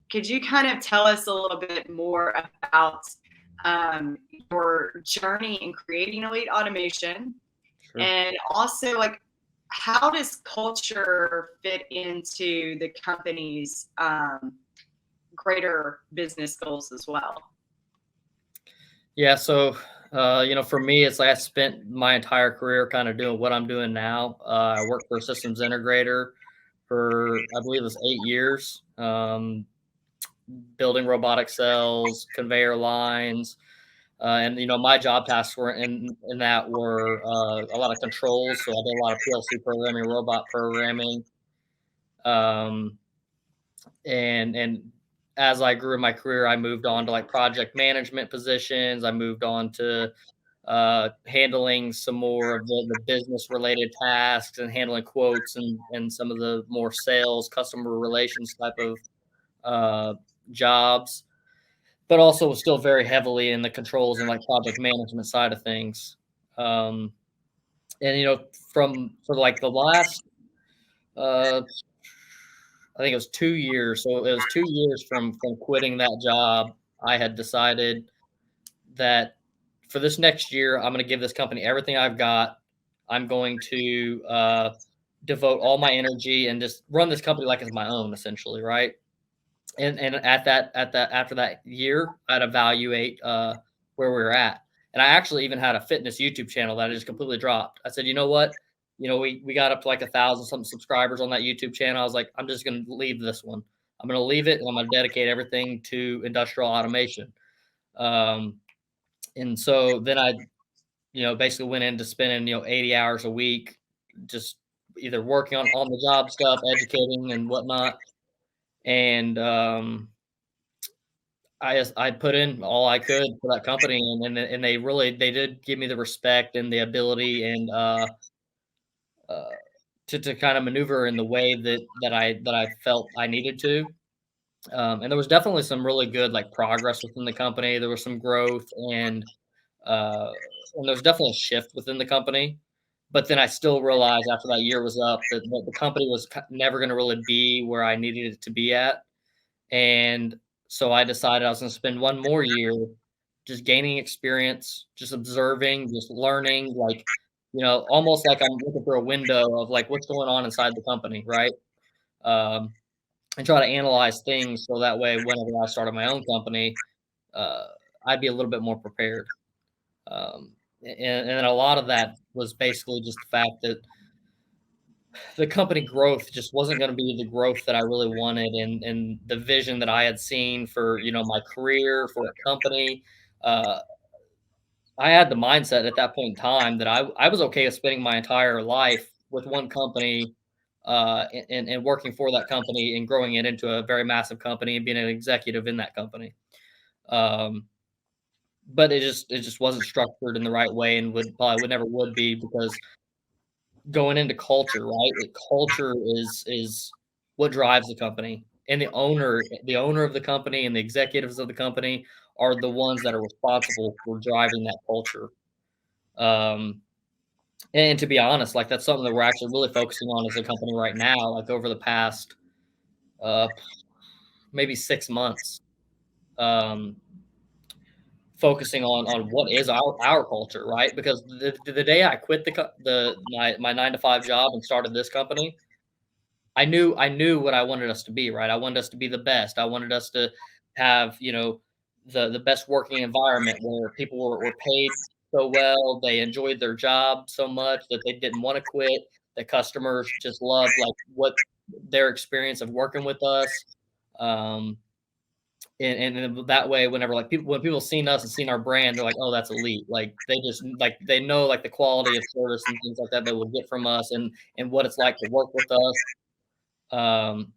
could you kind of tell us a little bit more about your journey in creating Elite Automation? Sure. And also, like, how does culture fit into the company's greater business goals as well? Yeah. So, for me, it's like I spent my entire career kind of doing what I'm doing now. I worked for a systems integrator for, I believe it was 8 years, building robotic cells, conveyor lines. And my job tasks were in that were a lot of controls. So I did a lot of PLC programming, robot programming, um, and as I grew in my career, I moved on to like project management positions. I moved on to handling some more of the business related tasks and handling quotes and some of the more sales, customer relations type of uh, jobs, but also was still very heavily in the controls and like project management side of things. Um, and from for like the last, uh, I think it was 2 years. So it was 2 years from quitting that job. I had decided that for this next year, I'm going to give this company everything I've got. I'm going to devote all my energy and just run this company like it's my own, essentially, right? And after that year, I'd evaluate where we were at. And I actually even had a fitness YouTube channel that I just completely dropped. I said, you know what? We got up to like 1,000 something subscribers on that YouTube channel. I was like, I'm just going to leave this one. I'm going to leave it, and I'm going to dedicate everything to industrial automation. Um, and so then I, basically went into spending 80 hours a week, just either working on the job stuff, educating and whatnot. And I put in all I could for that company, and they did give me the respect and the ability and uh, to kind of maneuver in the way that I felt I needed to. And there was definitely some really good like progress within the company. There was some growth uh, and there was definitely a shift within the company. But then I still realized after that year was up that the company was never going to really be where I needed it to be at. And so I decided I was going to spend one more year just gaining experience, just observing, just learning, like, almost like I'm looking through a window of like what's going on inside the company, right? Um, and try to analyze things so that way, whenever I started my own company, uh, I'd be a little bit more prepared. And a lot of that was basically just the fact that the company growth just wasn't going to be the growth that I really wanted, and the vision that I had seen for my career for a company. Uh, I had the mindset at that point in time that I was okay with spending my entire life with one company, and working for that company and growing it into a very massive company and being an executive in that company. Um, but it just wasn't structured in the right way, and would never would be, because going into culture, right? Culture is what drives the company, and the owner of the company and the executives of the company are the ones that are responsible for driving that culture. Um, and to be honest, like that's something that we're actually really focusing on as a company right now. Like over the past uh, maybe 6 months, um, focusing on what is our culture, right? Because the day I quit my 9 to 5 job and started this company, I knew what I wanted us to be, right? I wanted us to be the best. I wanted us to have, the best working environment where people were paid so well, they enjoyed their job so much that they didn't want to quit. The customers just loved like what their experience of working with us. Um, and that way, whenever like when people seen us and seen our brand, they're like, "Oh, that's elite." Like they just like they know like the quality of service and things like that they will get from us, and what it's like to work with us. Um,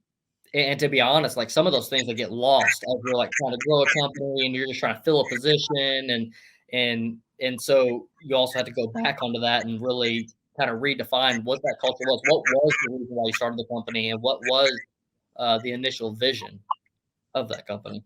and to be honest, like some of those things that get lost as you're like trying to grow a company and you're just trying to fill a position, and so you also have to go back onto that and really kind of redefine what that culture was. What was the reason why you started the company, and what was the initial vision of that company?